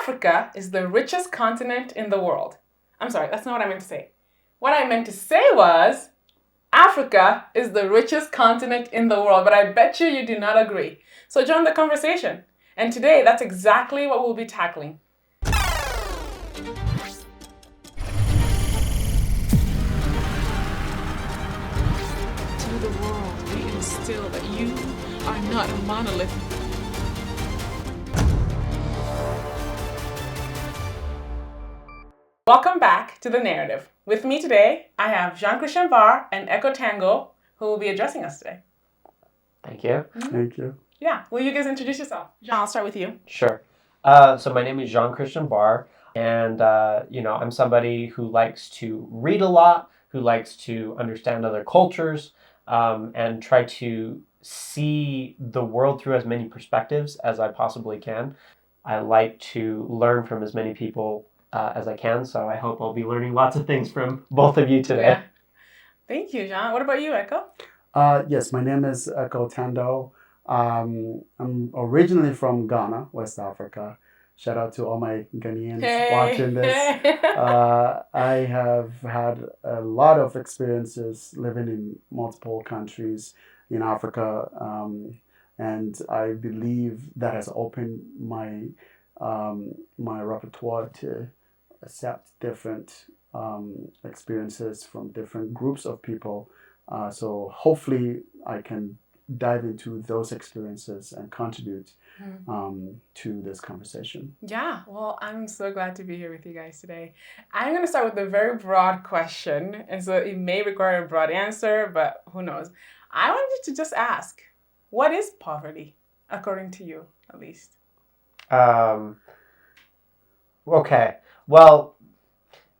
Africa is the richest continent in the world. I'm sorry, that's not what I meant to say. What I meant to say was Africa is the richest continent in the world, but I bet you do not agree. So join the conversation. And today, that's exactly what we'll be tackling. To the world, we instill that you are not a monolith. Welcome back to The Narrative. With me today, I have Jean-Christian Barr and Echo Tango, who will be addressing us today. Thank you. Thank you. Yeah, will you guys introduce yourself? Jean, I'll start with you. Sure. So my name is Jean-Christian Barr, and I'm somebody who likes to read a lot, who likes to understand other cultures, and try to see the world through as many perspectives as I possibly can. I like to learn from as many people as I can, so I hope I'll be learning lots of things from both of you today. Yeah. Thank you, Jean. What about you, Echo? Yes, my name is Echo Tango. I'm originally from Ghana, West Africa. Shout out to all my Ghanaians watching this. I have had a lot of experiences living in multiple countries in Africa, and I believe that has opened my repertoire to accept different experiences from different groups of people. So hopefully I can dive into those experiences and contribute to this conversation. Yeah, well, I'm so glad to be here with you guys today. I'm going to start with a very broad question, and so it may require a broad answer, but who knows. I wanted to just ask, what is poverty, according to you, at least? Okay. Well,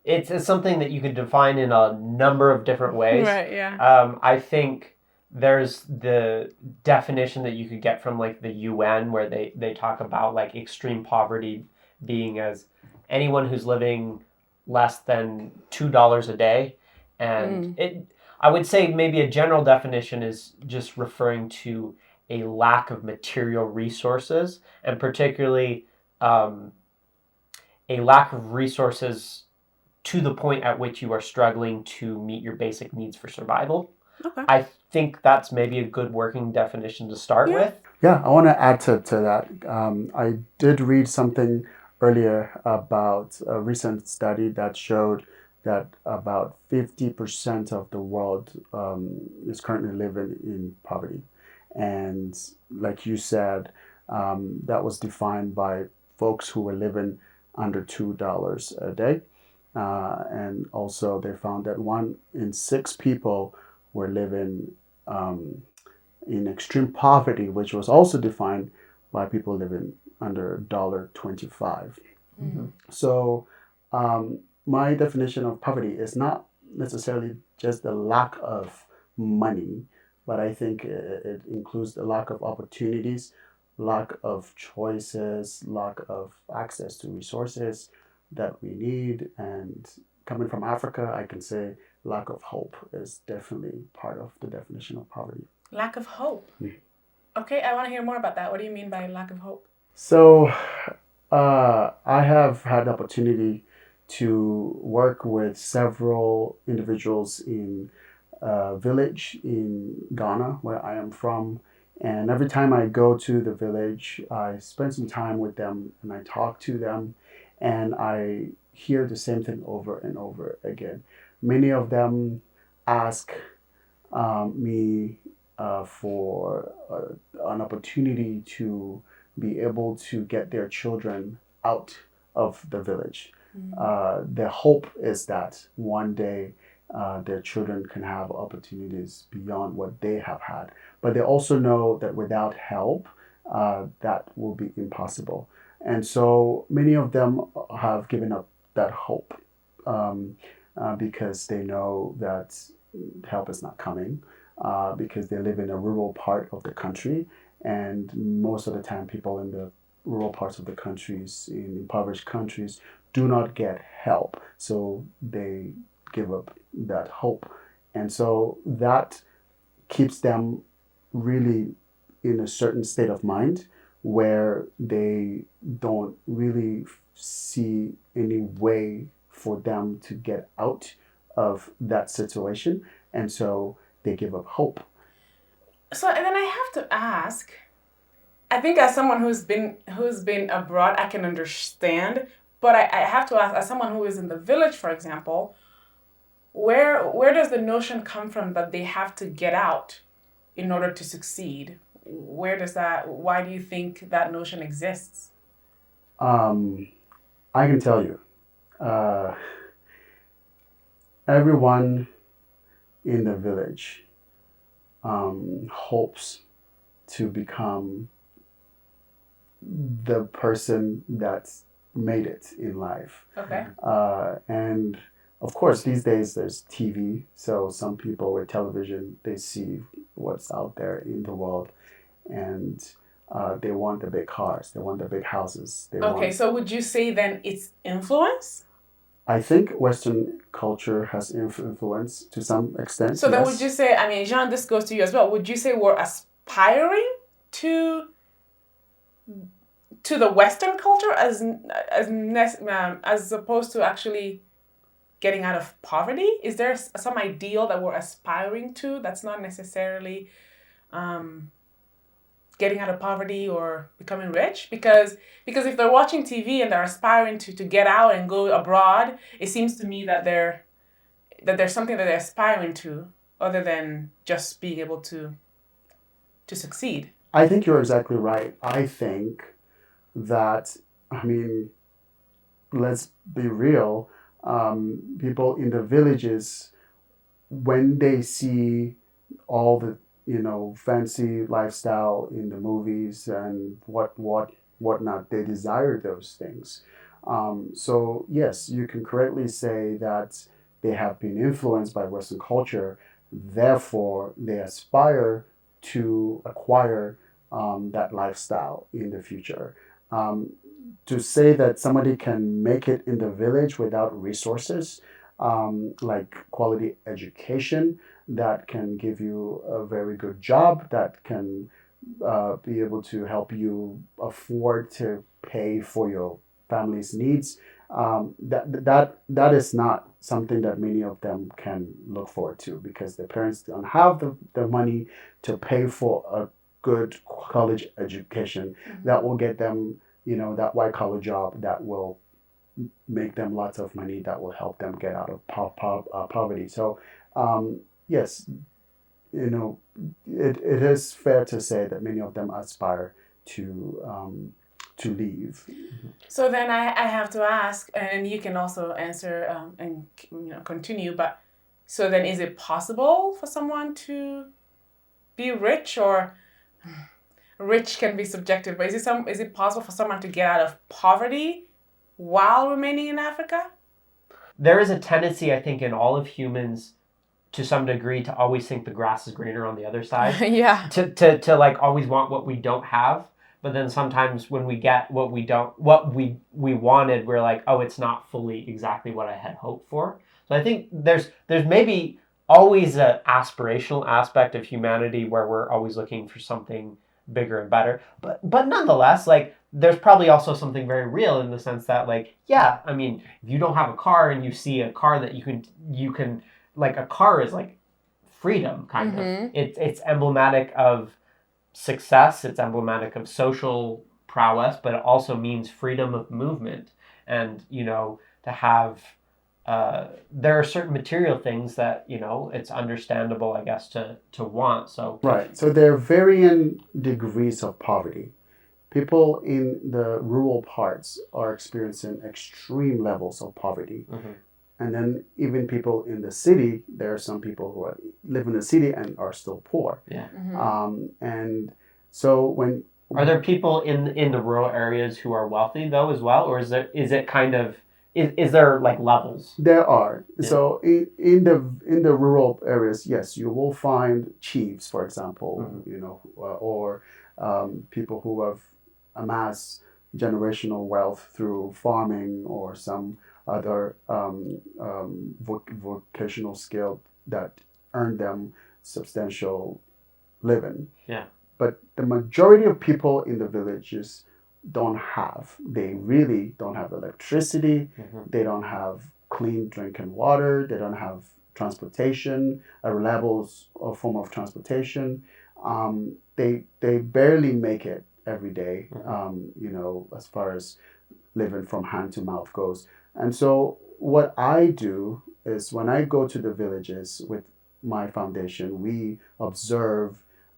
it's something that you could define in a number of different ways. Right, yeah. I think there's the definition that you could get from like the UN, where they talk about like extreme poverty being as anyone who's living less than $2 a day. And I would say maybe a general definition is just referring to a lack of material resources, and particularly a lack of resources to the point at which you are struggling to meet your basic needs for survival. Okay. I think that's maybe a good working definition to start with. Yeah, I want to add to that. I did read something earlier about a recent study that showed that about 50% of the world is currently living in poverty. And like you said, that was defined by folks who were living under $2 a day. And also they found that 1 in 6 people were living in extreme poverty, which was also defined by people living under $1.25. Mm-hmm. So my definition of poverty is not necessarily just the lack of money, but I think it includes the lack of opportunities, lack of choices, lack of access to resources that we need. And coming from Africa, I can say lack of hope is definitely part of the definition of poverty. Lack of hope. Okay, I want to hear more about that. What do you mean by lack of hope? So I have had the opportunity to work with several individuals in a village in Ghana, where I am from. And every time I go to the village, I spend some time with them and I talk to them, and I hear the same thing over and over again. Many of them ask me for an opportunity to be able to get their children out of the village. Their hope is that one day their children can have opportunities beyond what they have had. But they also know that without help, that will be impossible. And so many of them have given up that hope because they know that help is not coming, because they live in a rural part of the country. And most of the time, people in the rural parts of the countries, in impoverished countries, do not get help. So they give up that hope. And so that keeps them really in a certain state of mind where they don't really see any way for them to get out of that situation, and so they give up hope. So, and then I have to ask, I think as someone who's been abroad, I can understand, but I have to ask, as someone who is in the village, for example, where does the notion come from that they have to get out in order to succeed? Why do you think that notion exists? I can tell you, uh, everyone in the village hopes to become the person that's made it in life. Okay. And of course, these days there's TV. So some people with television, they see what's out there in the world, and they want the big cars, they want the big houses. Okay, so would you say then it's influence? I think Western culture has influence to some extent. So then yes. would you say, I mean, Jean, this goes to you as well. Would you say we're aspiring to the Western culture as opposed to actually getting out of poverty? Is there some ideal that we're aspiring to that's not necessarily getting out of poverty or becoming rich? Because if they're watching TV and they're aspiring to get out and go abroad, it seems to me that there's something that they're aspiring to other than just being able to succeed. I think you're exactly right. I think that, I mean, let's be real, people in the villages, when they see all the fancy lifestyle in the movies and whatnot, they desire those things. So yes, you can correctly say that they have been influenced by Western culture, therefore they aspire to acquire that lifestyle in the future. To say that somebody can make it in the village without resources, like quality education, that can give you a very good job, that can be able to help you afford to pay for your family's needs. That is not something that many of them can look forward to, because their parents don't have the money to pay for a good college education that will get them, that white collar job that will make them lots of money, that will help them get out of poverty. So yes, it is fair to say that many of them aspire to leave. So then I have to ask, and you can also answer and continue. But so then, is it possible for someone to be rich, or rich can be subjective? But is it possible for someone to get out of poverty while remaining in Africa? There is a tendency, I think, in all of humans, to some degree, to always think the grass is greener on the other side. Yeah. To like always want what we don't have. But then sometimes when we get what we wanted, we're like, oh, it's not fully exactly what I had hoped for. So I think there's maybe always an aspirational aspect of humanity where we're always looking for something bigger and better. But nonetheless, like, there's probably also something very real in the sense that, like, yeah, I mean, if you don't have a car and you see a car that you can like, a car is like freedom, kind of. It's emblematic of success, it's emblematic of social prowess, but it also means freedom of movement. And, to have, there are certain material things that, it's understandable, I guess, to want. So right. So there are varying degrees of poverty. People in the rural parts are experiencing extreme levels of poverty. And then even people in the city, there are some people who live in the city and are still poor. Yeah. And so are there people in the rural areas who are wealthy though as well, or is there like levels? There are. Yeah. So in the rural areas, yes, you will find chiefs, for example, or people who have amassed generational wealth through farming or some other vocational skill that earned them substantial living. Yeah. but the majority of people in the villages don't have. They really don't have electricity. They don't have clean drinking water. They don't have transportation, a reliable form of transportation. They barely make it every day. As far as living from hand to mouth goes. And so what I do is when I go to the villages with my foundation, we observe,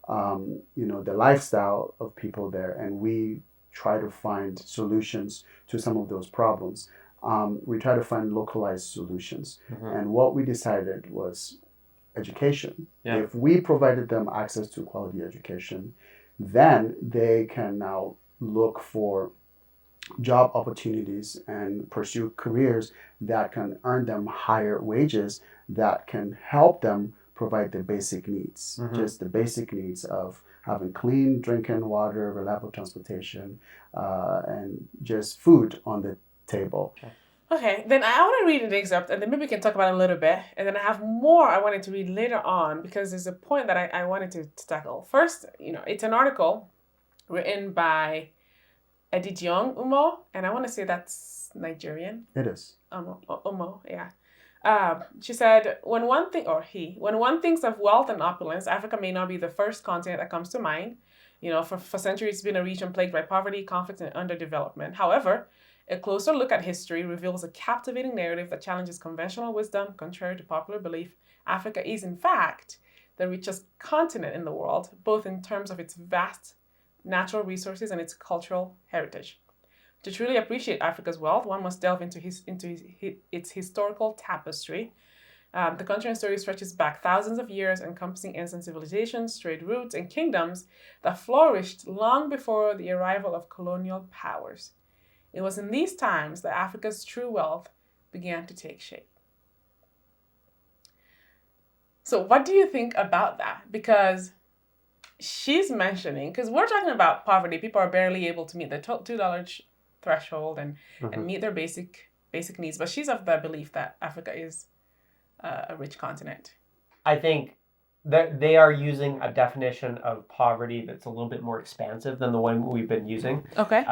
the lifestyle of people there, and we try to find solutions to some of those problems. We try to find localized solutions. And what we decided was education. Yeah. If we provided them access to quality education, then they can now look for job opportunities and pursue careers that can earn them higher wages, that can help them provide the basic needs, just the basic needs of having clean drinking water, reliable transportation, and just food on the table. Okay, then I want to read an excerpt, and then maybe we can talk about it a little bit. And then I have more I wanted to read later on, because there's a point that I wanted to tackle. First, it's an article written by Edijiong Umo, and I want to say that's Nigerian. It is. Umo, yeah. She said, when one thinks of wealth and opulence, Africa may not be the first continent that comes to mind. For centuries, it's been a region plagued by poverty, conflict, and underdevelopment. However, a closer look at history reveals a captivating narrative that challenges conventional wisdom. Contrary to popular belief, Africa is, in fact, the richest continent in the world, both in terms of its vast natural resources and its cultural heritage. To truly appreciate Africa's wealth, one must delve into its historical tapestry. The country and story stretches back thousands of years, encompassing ancient civilizations, trade routes, and kingdoms that flourished long before the arrival of colonial powers. It was in these times that Africa's true wealth began to take shape. So what do you think about that? Because she's mentioning, because we're talking about poverty, people are barely able to meet the $2 threshold and meet their basic needs. But she's of the belief that Africa is a rich continent. I think that they are using a definition of poverty that's a little bit more expansive than the one we've been using. Okay.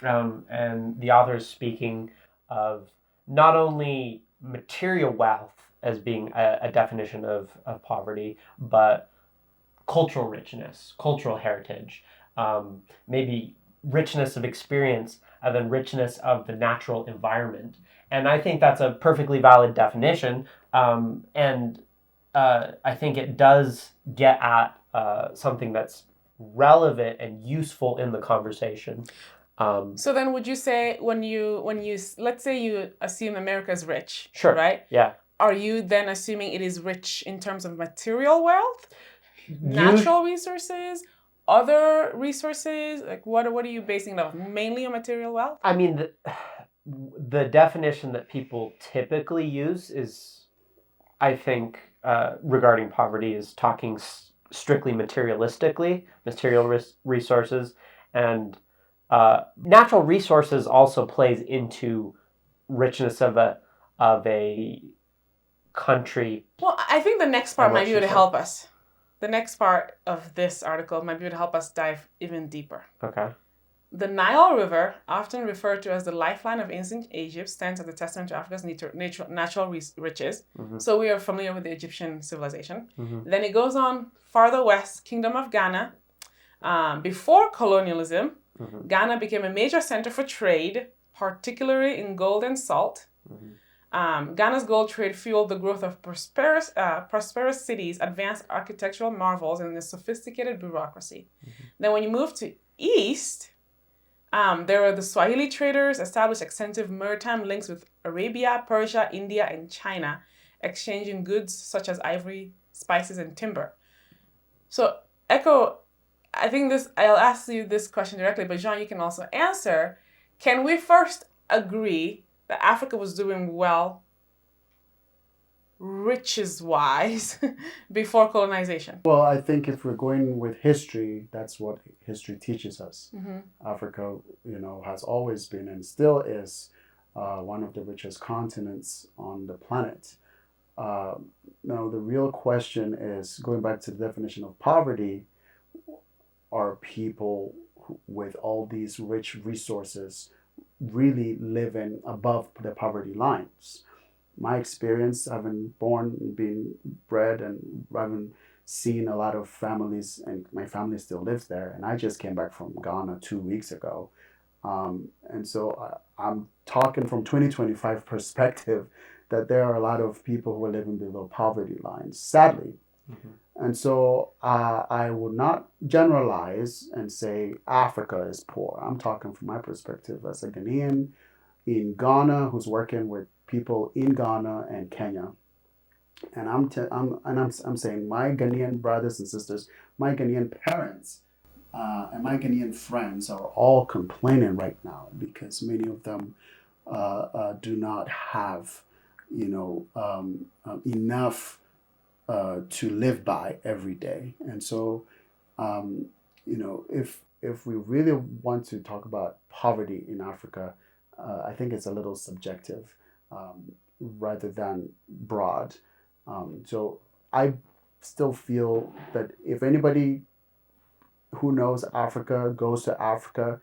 And the author is speaking of not only material wealth as being a definition of poverty, but cultural richness, cultural heritage, maybe richness of experience, and then richness of the natural environment. And I think that's a perfectly valid definition. And I think it does get at something that's relevant and useful in the conversation. So then would you say when you let's say you assume America is rich, Sure. Right? Yeah. Are you then assuming it is rich in terms of material wealth, natural resources, other resources? Like what are you basing it on? Mainly on material wealth? I mean, the definition that people typically use is, I think, regarding poverty is talking strictly materialistically, material resources, and natural resources also plays into richness of a country. Well, I think the next part might be able to help us. The next part of this article might be able to help us dive even deeper. Okay. The Nile River, often referred to as the lifeline of ancient Egypt, stands as a testament to Africa's natural riches. So we are familiar with the Egyptian civilization. Then it goes on farther west, Kingdom of Ghana. Before colonialism, Ghana became a major center for trade, particularly in gold and salt. Ghana's gold trade fueled the growth of prosperous cities, advanced architectural marvels, and a sophisticated bureaucracy. Then when you move to east, there were the Swahili traders, established extensive maritime links with Arabia, Persia, India, and China, exchanging goods such as ivory, spices, and timber. So, Echo, I think I'll ask you this question directly, but Jean, you can also answer. Can we first agree that Africa was doing well, riches-wise, before colonization? Well, I think if we're going with history, that's what history teaches us. Africa, has always been and still is one of the richest continents on the planet. Now, the real question is, going back to the definition of poverty, are people with all these rich resources really living above the poverty lines. My experience, having born and been bred, and having seen a lot of families, and my family still lives there, and I just came back from Ghana 2 weeks ago. And so I'm talking from 2025 perspective that there are a lot of people who are living below poverty lines, sadly. Mm-hmm. And so I would not generalize and say Africa is poor. I'm talking from my perspective as a Ghanaian in Ghana who's working with people in Ghana and Kenya. And I'm saying my Ghanaian brothers and sisters, my Ghanaian parents, and my Ghanaian friends are all complaining right now because many of them do not have, enough to live by every day. And so, if we really want to talk about poverty in Africa, I think it's a little subjective rather than broad. So I still feel that if anybody who knows Africa goes to Africa,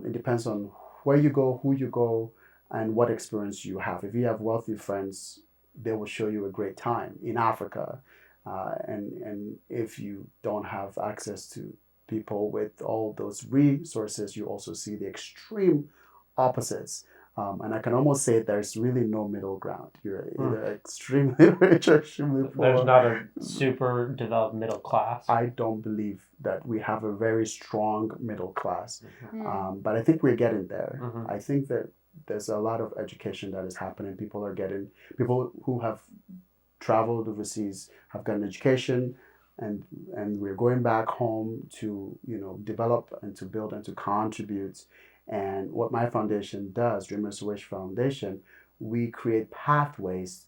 it depends on where you go, who you go, and what experience you have. If you have wealthy friends, they will show you a great time in Africa. And if you don't have access to people with all those resources, you also see the extreme opposites. And I can almost say there's really no middle ground. You're either extremely rich or extremely poor. There's not a super developed middle class. I don't believe that we have a very strong middle class. Mm. But I think we're getting there. Mm-hmm. I think that there's a lot of education that is happening. People who have traveled overseas have gotten education, and we're going back home to develop and to build and to contribute. And what my foundation does, Dreamers Wish Foundation, we create pathways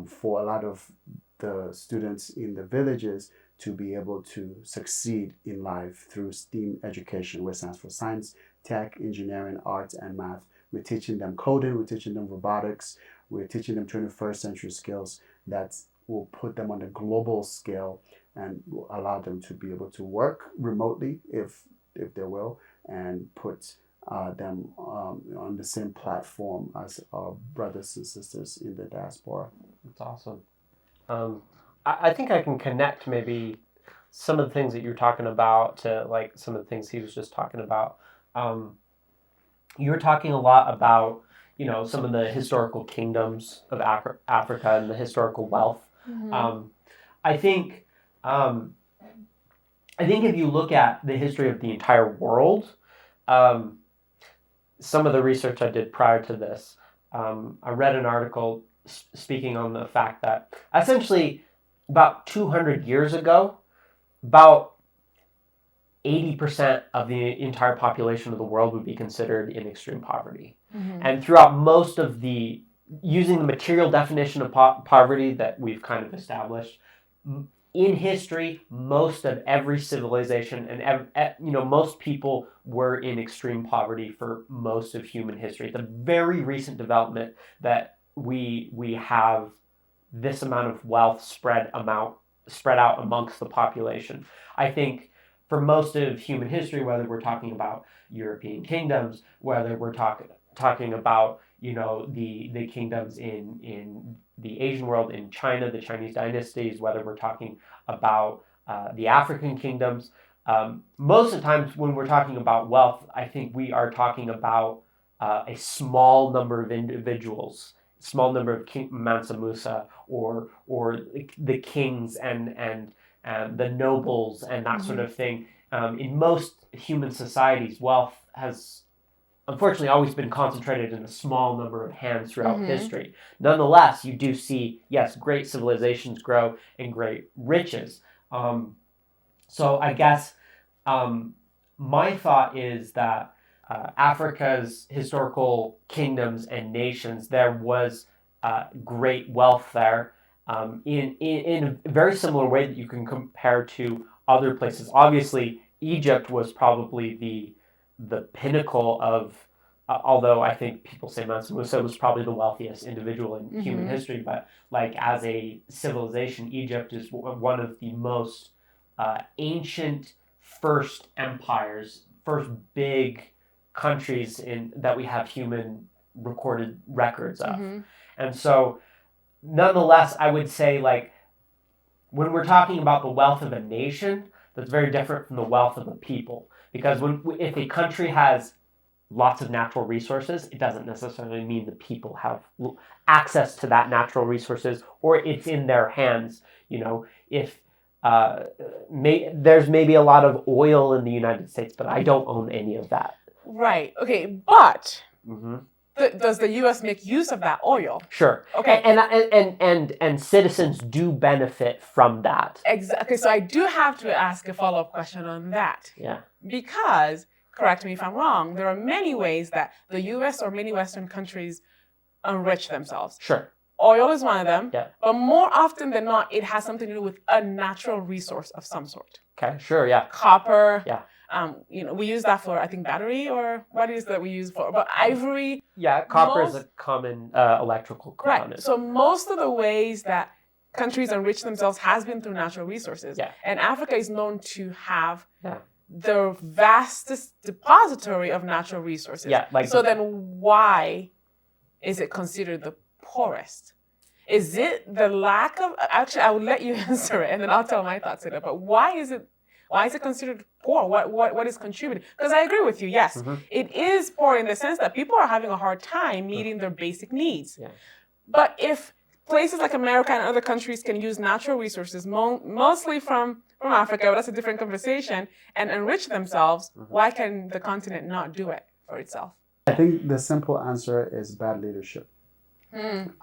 for a lot of the students in the villages to be able to succeed in life through STEAM education, which stands for science, tech, engineering, arts, and math. We're teaching them coding, we're teaching them robotics, we're teaching them 21st century skills that will put them on a global scale and will allow them to be able to work remotely if they will, and put them on the same platform as our brothers and sisters in the diaspora. That's awesome. I think I can connect maybe some of the things that you're talking about to like some of the things he was just talking about. You were talking a lot about some of the historical kingdoms of Africa and the historical wealth. Mm-hmm. I think if you look at the history of the entire world, some of the research I did prior to this, I read an article speaking on the fact that essentially about 200 years ago, about 80% of the entire population of the world would be considered in extreme poverty. Mm-hmm. And throughout most of using the material definition of poverty that we've kind of established, in history, most of every civilization and most people were in extreme poverty for most of human history. It's a very recent development that we have this amount of wealth spread out amongst the population. I think for most of human history, whether we're talking about European kingdoms, whether we're talking about the kingdoms in the Asian world, in China, the Chinese dynasties, whether we're talking about the African kingdoms, most of the times when we're talking about wealth, I think we are talking about a small number of individuals, small number of Mansa Musa or the kings and the nobles and that sort of thing. In most human societies, wealth has unfortunately always been concentrated in a small number of hands throughout history. Nonetheless, you do see, yes, great civilizations grow and great riches. So I guess my thought is that Africa's historical kingdoms and nations, there was great wealth there in a very similar way that you can compare to other places. Obviously, Egypt was probably the pinnacle of, although I think people say Mansa Musa was probably the wealthiest individual in human history, but like as a civilization, Egypt is one of the most ancient first empires, first big countries that we have human recorded records of. Mm-hmm. And so, nonetheless, I would say, like, when we're talking about the wealth of a nation, that's very different from the wealth of a people. Because if a country has lots of natural resources, it doesn't necessarily mean the people have access to that natural resources, or it's in their hands. You know, if there's maybe a lot of oil in the United States, but I don't own any of that. Right. Okay. But Mm-hmm. does the U.S. make use of that oil? Sure. Okay. And citizens do benefit from that. Exactly. So I do have to ask a follow-up question on that. Yeah. Because, correct me if I'm wrong, there are many ways that the U.S. or many Western countries enrich themselves. Sure. Oil is one of them. Yeah. But more often than not, it has something to do with a natural resource of some sort. Okay. Sure. Yeah. Copper. Yeah. We use that for, I think, battery, or what is that we use for? But ivory. Yeah, copper is a common electrical component. Right. So most of the ways that countries enrich themselves has been through natural resources. Yeah. And Africa is known to have the vastest depository of natural resources. Yeah. So then why is it considered the poorest? Is it the lack of... Actually, I will let you answer it, and then I'll tell my thoughts on it. But why is it considered poor? What is contributing? Because I agree with you. Yes, it is poor in the sense that people are having a hard time meeting their basic needs. Yeah. But if places like America and other countries can use natural resources, mostly from Africa, but that's a different conversation, and enrich themselves, why can the continent not do it for itself? I think the simple answer is bad leadership.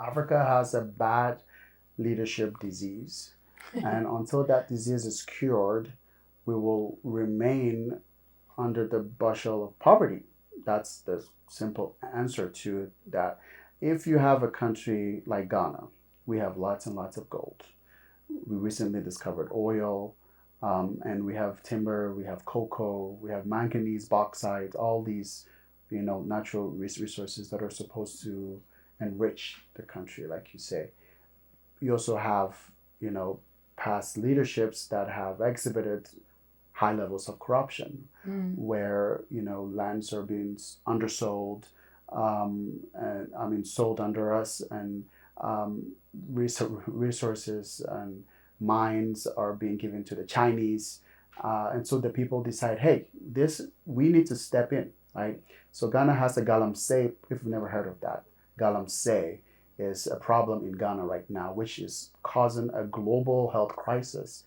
Africa has a bad leadership disease. And until that disease is cured, we will remain under the bushel of poverty. That's the simple answer to that. If you have a country like Ghana, we have lots and lots of gold. We recently discovered oil, and we have timber, we have cocoa, we have manganese, bauxite, all these, natural resources that are supposed to enrich the country, like you say. You also have, past leaderships that have exhibited high levels of corruption, where lands are being undersold, sold under us, and resources and mines are being given to the Chinese, and so the people decide, hey, we need to step in, right? So Ghana has a galamsey. If you've never heard of that, galamsey is a problem in Ghana right now, which is causing a global health crisis.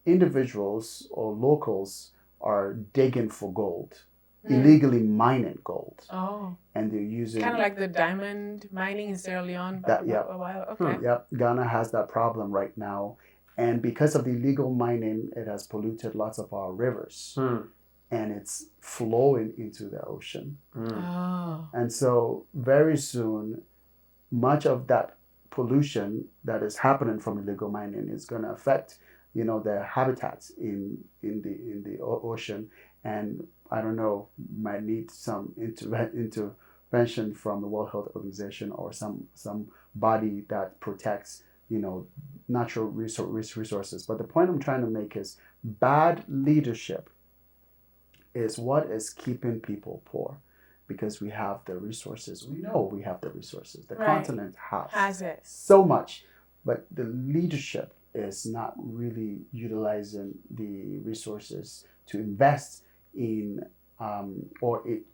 Individuals or locals are digging for gold, illegally mining gold. Oh. And they're using... Kind of like the diamond mining in Sierra Leone a while. Okay. Yep. Ghana has that problem right now. And because of the illegal mining, it has polluted lots of our rivers. And it's flowing into the ocean. Oh. And so very soon, much of that pollution that is happening from illegal mining is going to affect the habitats in the ocean, and I don't know, might need some intervention from the World Health Organization or some body that protects natural resources. But the point I'm trying to make is bad leadership is what is keeping people poor, because we have the resources. We know we have the resources. The continent has it so much, but the leadership is not really utilizing the resources to invest in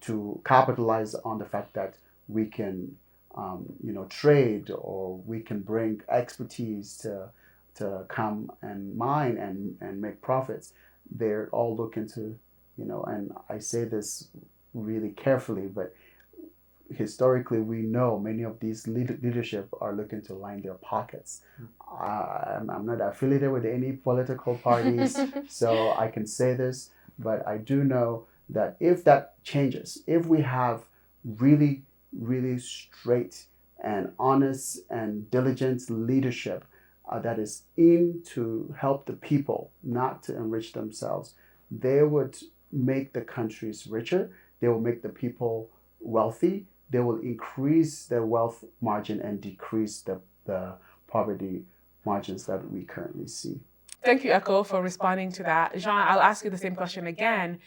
to capitalize on the fact that we can trade, or we can bring expertise to come and mine and make profits. They're all looking to, and I say this really carefully, but historically, we know many of these leadership are looking to line their pockets. I'm not affiliated with any political parties, so I can say this, but I do know that if that changes, if we have really, really straight and honest and diligent leadership that is in to help the people, not to enrich themselves, they would make the countries richer. They will make the people wealthy. They will increase the wealth margin and decrease the poverty margins that we currently see. Thank you, Echo, for responding to that. Jean, I'll ask you the same question again.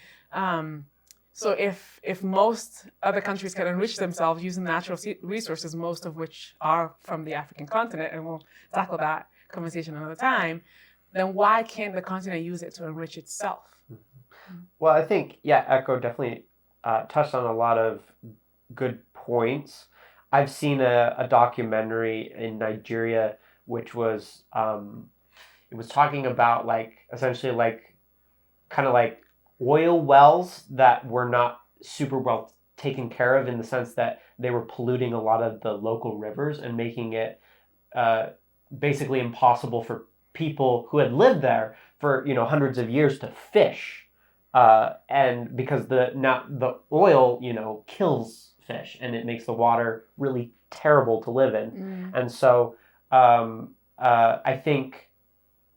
So if most other countries can enrich themselves using natural resources, most of which are from the African continent, and we'll tackle that conversation another time, then why can't the continent use it to enrich itself? Well, I think, yeah, Echo definitely touched on a lot of good points. I've seen a documentary in Nigeria which was it was talking about like essentially like kind of like oil wells that were not super well taken care of, in the sense that they were polluting a lot of the local rivers and making it basically impossible for people who had lived there for hundreds of years to fish, and because the oil kills fish and it makes the water really terrible to live in. And so I think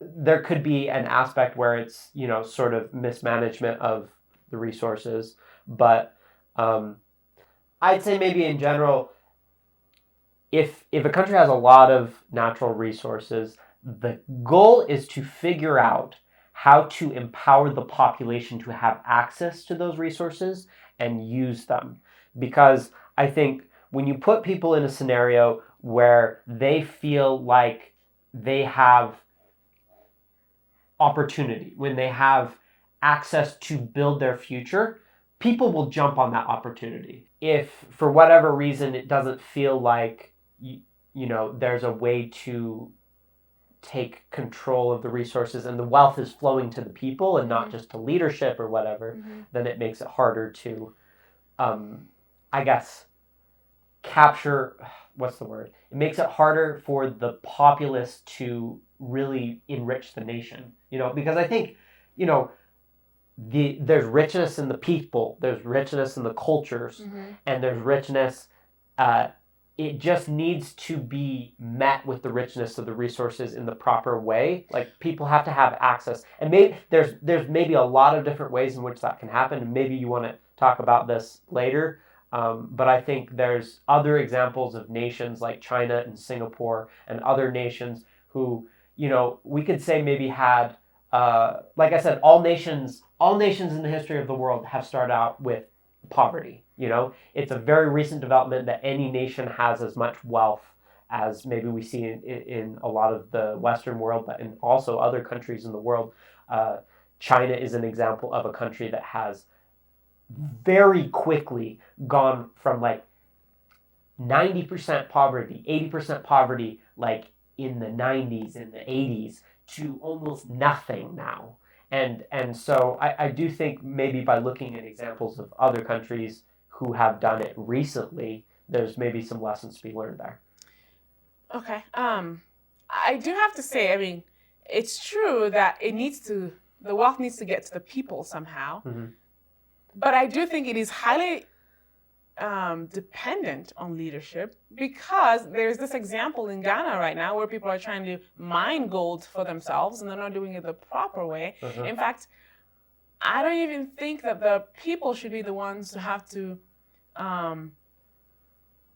there could be an aspect where it's sort of mismanagement of the resources, but I'd say maybe in general, if a country has a lot of natural resources, the goal is to figure out how to empower the population to have access to those resources and use them. Because I think when you put people in a scenario where they feel like they have opportunity, when they have access to build their future, people will jump on that opportunity. If for whatever reason it doesn't feel like there's a way to take control of the resources and the wealth is flowing to the people and not just to leadership or whatever, then it makes it harder to I guess capture, what's the word? It makes it harder for the populace to really enrich the nation, because I think, there's richness in the people, there's richness in the cultures, and there's richness. It just needs to be met with the richness of the resources in the proper way. Like, people have to have access, and maybe there's maybe a lot of different ways in which that can happen. And maybe you want to talk about this later. But I think there's other examples of nations like China and Singapore and other nations who, we could say maybe had, like I said, all nations in the history of the world have started out with poverty. It's a very recent development that any nation has as much wealth as maybe we see in a lot of the Western world, but in also other countries in the world. China is an example of a country that has very quickly gone from like 90% poverty, 80% poverty, like in the 90s, in the 80s, to almost nothing now. And so I do think maybe by looking at examples of other countries who have done it recently, there's maybe some lessons to be learned there. Okay. I do have to say, I mean, it's true that the wealth needs to get to the people somehow. But I do think it is highly dependent on leadership, because there's this example in Ghana right now where people are trying to mine gold for themselves and they're not doing it the proper way. In fact, I don't even think that the people should be the ones to have to,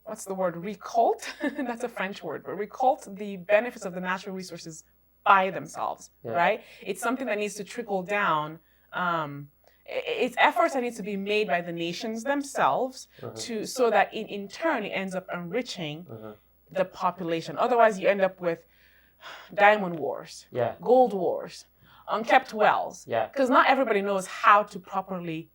what's the word, recult? That's a French word, but recult the benefits of the natural resources by themselves, right? It's something that needs to trickle down. It's efforts that need to be made by the nations themselves so that in turn it ends up enriching the population. Otherwise, you end up with diamond wars, gold wars, unkept wells, because not everybody knows how to properly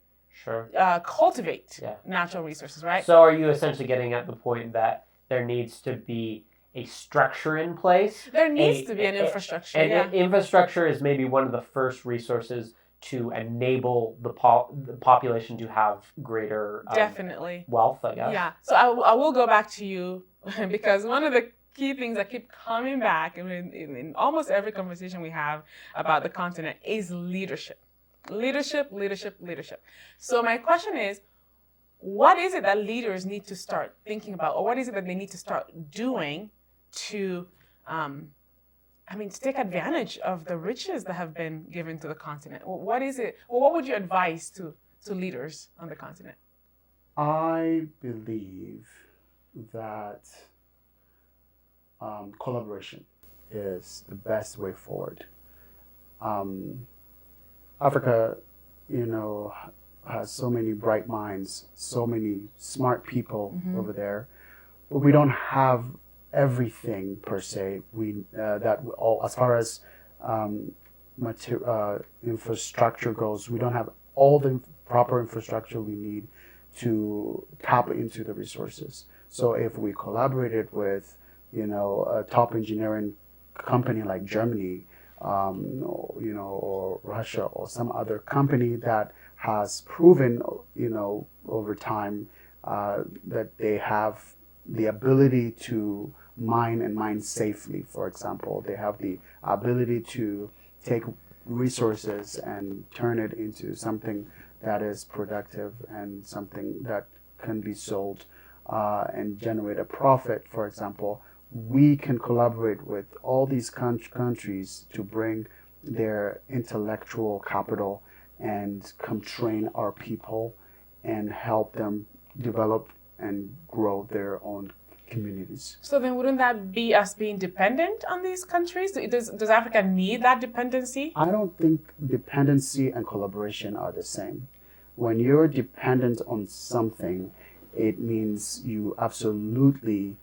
cultivate natural resources, right? So are you essentially getting at the point that there needs to be a structure in place? There needs to be an infrastructure. And infrastructure is maybe one of the first resources to enable the population to have greater definitely wealth, I guess. Yeah. So I will go back to you because one of the key things that keep coming back in almost every conversation we have about the continent is leadership. Leadership. So my question is, what is it that leaders need to start thinking about, or what is it that they need to start doing to to take advantage of the riches that have been given to the continent? What is it? Well, what would you advise to leaders on the continent? I believe that collaboration is the best way forward. Africa, has so many bright minds, so many smart people over there, but we don't have everything per se. We that all as far as infrastructure goes, we don't have all the proper infrastructure we need to tap into the resources. So if we collaborated with, a top engineering company like Germany, or Russia or some other company that has proven, over time that they have the ability to mine safely. For example, they have the ability to take resources and turn it into something that is productive and something that can be sold and generate a profit, for example. We can collaborate with all these countries to bring their intellectual capital and come train our people and help them develop and grow their own communities. So then wouldn't that be us being dependent on these countries? Does Africa need that dependency? I don't think dependency and collaboration are the same. When you're dependent on something, it means you absolutely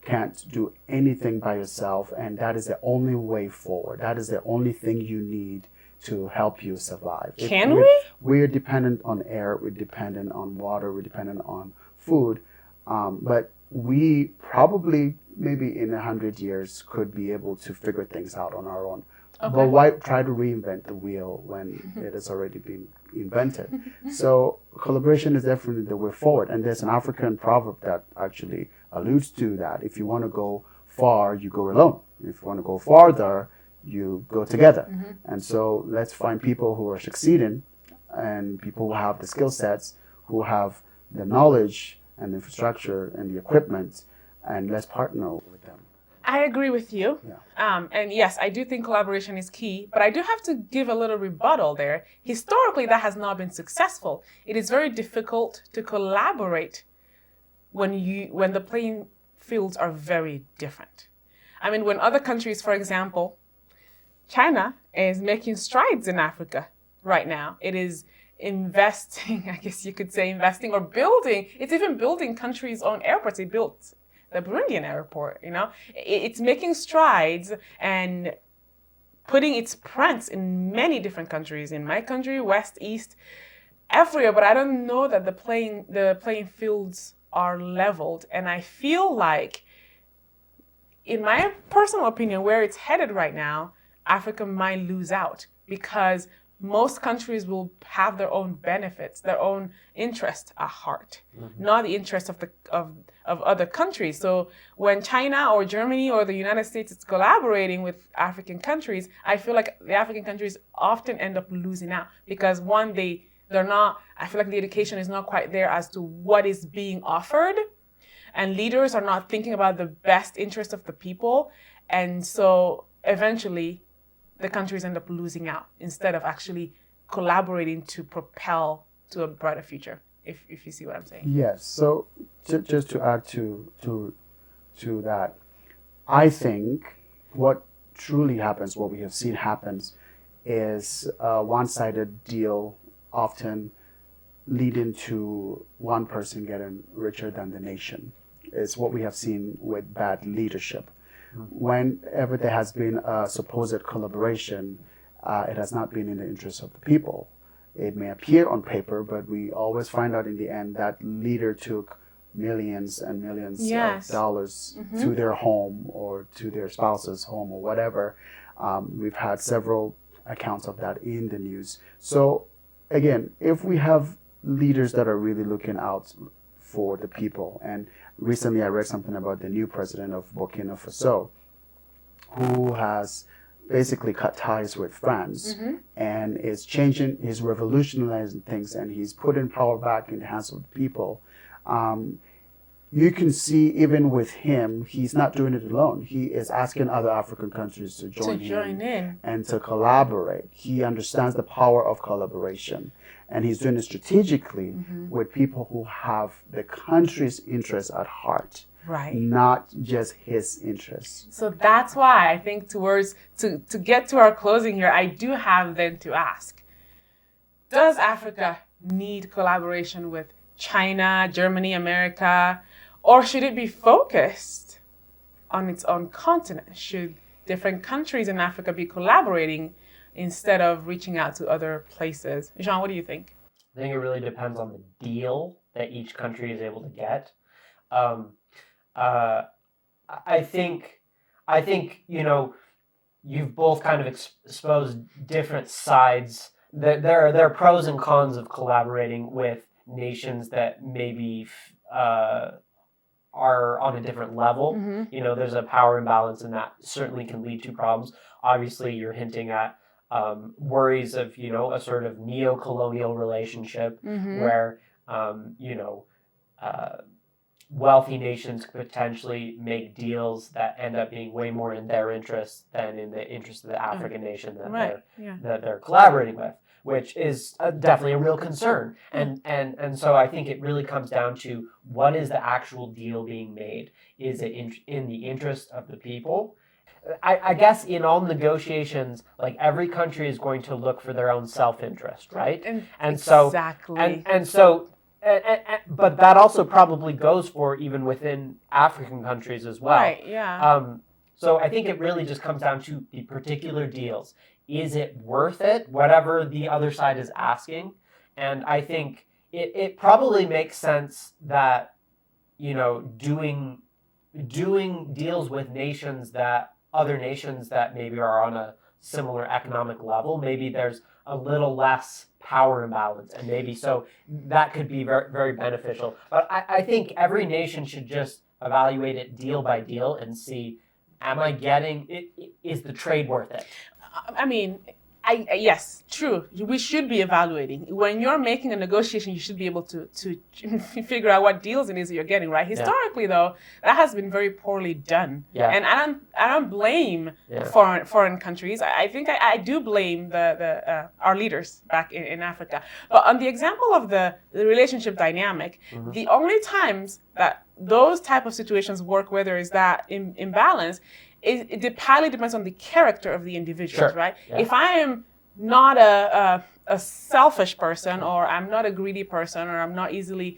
can't do anything by yourself, and that is the only way forward. That is the only thing you need to help you survive. Can we? We're dependent on air, we're dependent on water, we're dependent on food, but we probably, maybe in 100 years, could be able to figure things out on our own. Okay. But why try to reinvent the wheel when it has already been invented? So collaboration is definitely the way forward. And there's an African proverb that actually alludes to that. If you want to go far, you go alone. If you want to go farther, you go together. And so let's find people who are succeeding and people who have the skill sets, who have the knowledge and the infrastructure and the equipment, and let's partner with them. I agree with you. Yeah. And yes, I do think collaboration is key, but I do have to give a little rebuttal there. Historically, that has not been successful. It is very difficult to collaborate when the playing fields are very different. I mean, when other countries, for example, China is making strides in Africa right now. It is investing, I guess you could say investing or building. It's even building countries' own airports. It built the Burundian airport, It's making strides and putting its prints in many different countries, in my country, West, East, everywhere. But I don't know that the playing fields are leveled. And I feel like, in my personal opinion, where it's headed right now, Africa might lose out because most countries will have their own benefits, their own interest at heart, not the interest of other countries. So when China or Germany or the United States is collaborating with African countries, I feel like the African countries often end up losing out because one, they're not, I feel like the education is not quite there as to what is being offered, and leaders are not thinking about the best interest of the people. And so eventually the countries end up losing out instead of actually collaborating to propel to a brighter future, if you see what I'm saying. Yes. So just to add to that, I think what truly happens, what we have seen happens, is a one-sided deal often leading to one person getting richer than the nation. It's what we have seen with bad leadership. Whenever there has been a supposed collaboration, it has not been in the interest of the people. It may appear on paper, but we always find out in the end that leader took millions and millions of dollars to their home or to their spouse's home or whatever. We've had several accounts of that in the news. So again, if we have leaders that are really looking out for the people, and recently I read something about the new president of Burkina Faso, who has basically cut ties with France and is changing, he's revolutionizing things, and he's putting power back in the hands of the people. You can see even with him, he's not doing it alone. He is asking other African countries to join in and to collaborate. He understands the power of collaboration. And he's doing it strategically with people who have the country's interests at heart. Right. not just his interests. So that's why I think to get to our closing here, I do have then to ask, does Africa need collaboration with China, Germany, America, or should it be focused on its own continent? Should different countries in Africa be collaborating instead of reaching out to other places? Jean, what do you think? I think it really depends on the deal that each country is able to get. Um, uh, I think, you've both kind of exposed different sides. There are pros and cons of collaborating with nations that maybe are on a different level. Mm-hmm. There's a power imbalance, and that certainly can lead to problems. Obviously, you're hinting at worries of a sort of neo-colonial relationship Mm-hmm. where wealthy nations could potentially make deals that end up being way more in their interest than in the interest of the African nation that they're collaborating with, which is definitely a real concern. And so I think it really comes down to, what is the actual deal being made? Is it in the interest of the people? I guess in all negotiations, like, every country is going to look for their own self-interest, right? Exactly. But that also probably goes for even within African countries as well. Right, yeah. So I think it really just comes down to the particular deals. Is it worth it, whatever the other side is asking? And I think it probably makes sense that, doing deals with other nations that maybe are on a similar economic level, maybe there's a little less power imbalance, and maybe so that could be very, very beneficial. But I think every nation should just evaluate it deal by deal and see, am I getting it? Is the trade worth it? I mean, yes, true. We should be evaluating. When you're making a negotiation, you should be able to figure out what deals it is you're getting, right? Historically, though, that has been very poorly done. Yeah. And I don't blame foreign countries. I think I do blame our leaders back in Africa. But on the example of the relationship dynamic, the only times that those type of situations work where there is that imbalance, it highly depends on the character of the individuals, right? Yeah. If I am not a selfish person, or I'm not a greedy person, or I'm not easily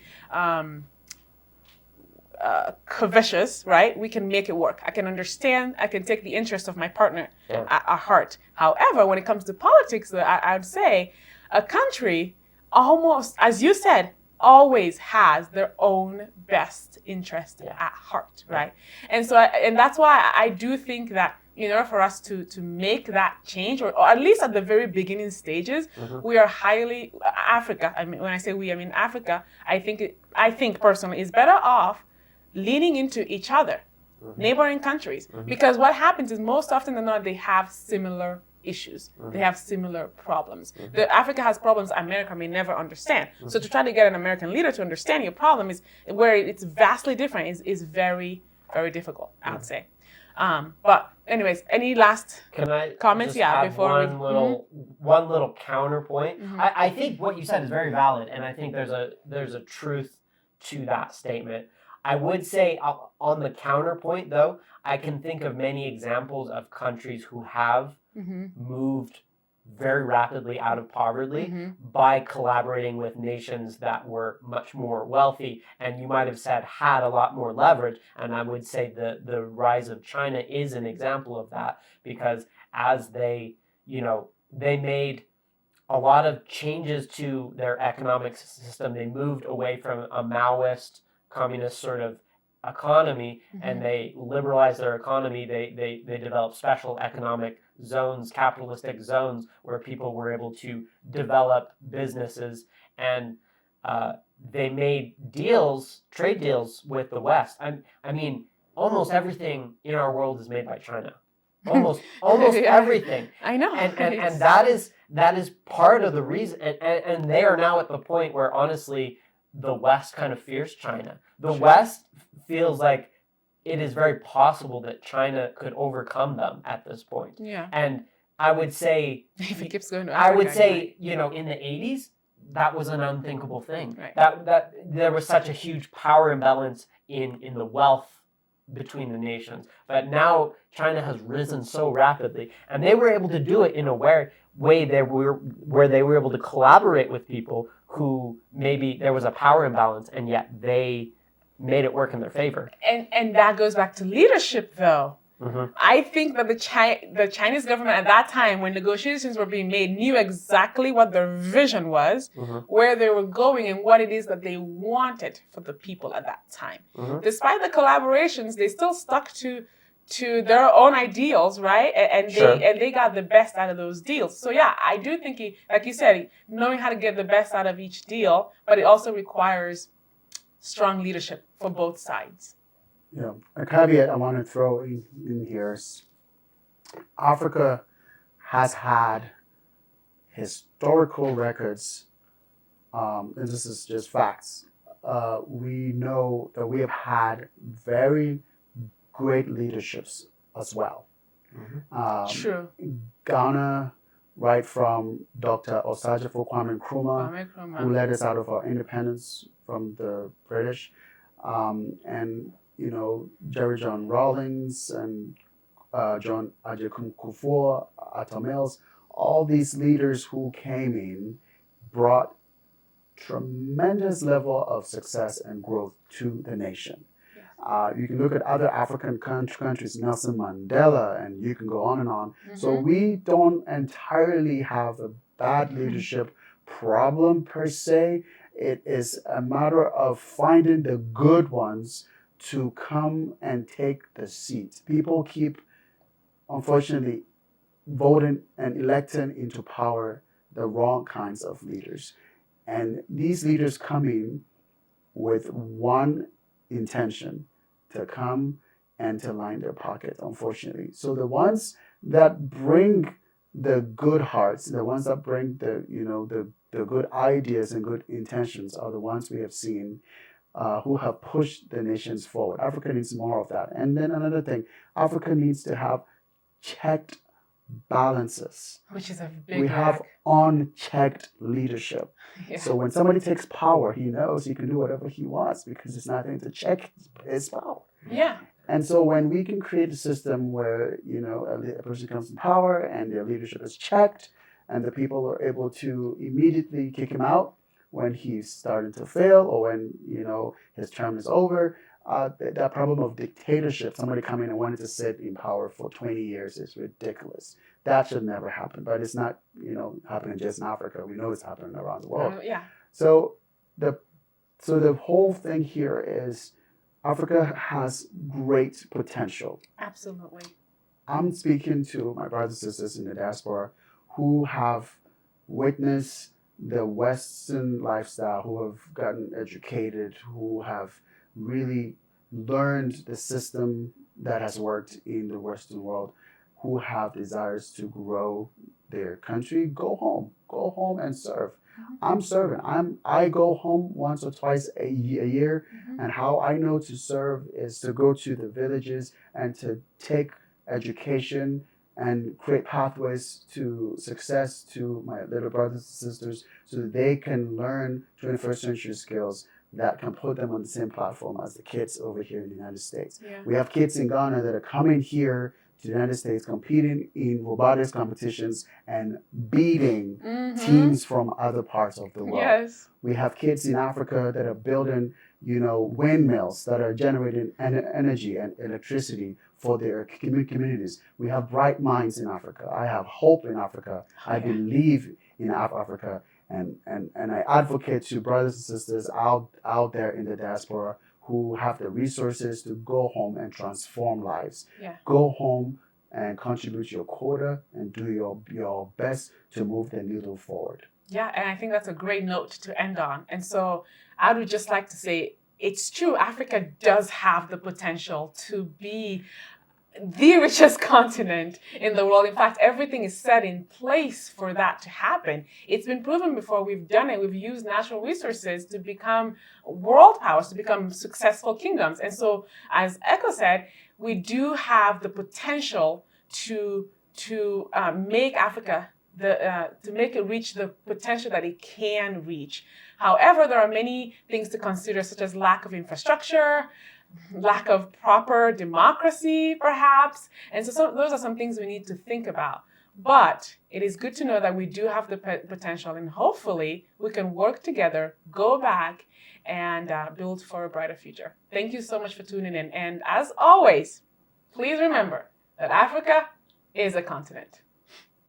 covetous, right? We can make it work. I can understand. I can take the interest of my partner at heart. However, when it comes to politics, I would say a country, almost, as you said, always has their own best interest at heart, right? And so, and that's why I do think that in order for us to make that change, or at least at the very beginning stages, we are highly, Africa, I mean, when I say we, I mean Africa, I think personally is better off leaning into each other, neighboring countries, because what happens is most often than not, they have similar issues. They have similar problems. Africa has problems America may never understand. So to try to get an American leader to understand your problem is where it's vastly different, is very, very difficult, I would say. But anyways, any last comments? Before one little counterpoint. I think what you said is very valid, and I think there's a truth to that statement. I would say on the counterpoint, though, I can think of many examples of countries who have moved very rapidly out of poverty by collaborating with nations that were much more wealthy, and you might have said had a lot more leverage. And I would say the rise of China is an example of that, because as they made a lot of changes to their economic system, they moved away from a Maoist communist sort of economy, and they liberalized their economy. They developed special economic zones, capitalistic zones, where people were able to develop businesses, and they made trade deals with the West. I mean, almost everything in our world is made by China. Almost everything. I know. And that is part of the reason. And they are now at the point where, honestly, the West kind of fears China. The West feels like it is very possible that China could overcome them at this point. Yeah. And I would say, if it keeps going to Africa, I would say, in the 80s, that was an unthinkable thing. Right. That there was such a huge power imbalance in the wealth between the nations. But now China has risen so rapidly, and they were able to do it in a way where they were able to collaborate with people who maybe there was a power imbalance, and yet they made it work in their favor. And that goes back to leadership, though. Mm-hmm. I think that the Chinese government at that time, when negotiations were being made, knew exactly what their vision was, Mm-hmm. where they were going, and what it is that they wanted for the people at that time. Mm-hmm. Despite the collaborations, they still stuck to their own ideals, right? And Sure. they got the best out of those deals. So yeah, I do think, like you said, knowing how to get the best out of each deal, but it also requires strong leadership for both sides. Yeah, a caveat I want to throw in here is Africa has had historical records, and this is just facts. We know that we have had very great leaderships as well. Mm-hmm. True. Ghana, right from Dr. Osagyefo Kwame Nkrumah, who led us out of our independence from the British, and Jerry John Rawlings and John Ajay Kufuor, Atta Mills, all these leaders who came in brought tremendous level of success and growth to the nation. You can look at other African countries, Nelson Mandela, and you can go on and on. Mm-hmm. So we don't entirely have a bad leadership problem per se. It is a matter of finding the good ones to come and take the seat. People keep, unfortunately, voting and electing into power the wrong kinds of leaders. And these leaders come in with one intention, to come and to line their pocket, unfortunately. So the ones that bring the good hearts, the ones that bring the good ideas and good intentions are the ones we have seen who have pushed the nations forward. Africa needs more of that. And then another thing, Africa needs to have checked balances. Which is a big We have unchecked leadership. Yeah. So when somebody takes power, he knows he can do whatever he wants because there's nothing to check his power. Yeah. And so when we can create a system where, a person comes in power and their leadership is checked and the people are able to immediately kick him out when he's starting to fail or when, his term is over, that problem of dictatorship, somebody coming and wanting to sit in power for 20 years is ridiculous. That should never happen. But it's not, happening just in Africa. We know it's happening around the world. Yeah. So the whole thing here is Africa has great potential. Absolutely. I'm speaking to my brothers and sisters in the diaspora who have witnessed the Western lifestyle, who have gotten educated, who have really learned the system that has worked in the Western world, who have desires to grow their country. Go home and serve. Mm-hmm. I'm serving. I go home once or twice a year, mm-hmm. and how I know to serve is to go to the villages and to take education and create pathways to success to my little brothers and sisters so that they can learn 21st century skills that can put them on the same platform as the kids over here in the United States. Yeah. We have kids in Ghana that are coming here to the United States, competing in robotics competitions and beating mm-hmm. teams from other parts of the world. Yes. We have kids in Africa that are building, windmills that are generating energy and electricity for their communities. We have bright minds in Africa. I have hope in Africa. I believe in Africa. And I advocate to brothers and sisters out there in the diaspora who have the resources to go home and transform lives. Yeah. Go home and contribute your quota and do your best to move the needle forward. Yeah, and I think that's a great note to end on. And so I would just like to say, it's true, Africa does have the potential to be the richest continent in the world. In fact, everything is set in place for that to happen. It's been proven before. We've done it. We've used natural resources to become world powers, to become successful kingdoms. And so, as Echo said, we do have the potential to make Africa to make it reach the potential that it can reach. However, there are many things to consider, such as lack of infrastructure, lack of proper democracy, perhaps. And so those are some things we need to think about. But it is good to know that we do have the potential, and hopefully we can work together, go back, and build for a brighter future. Thank you so much for tuning in. And as always, please remember that Africa is a continent.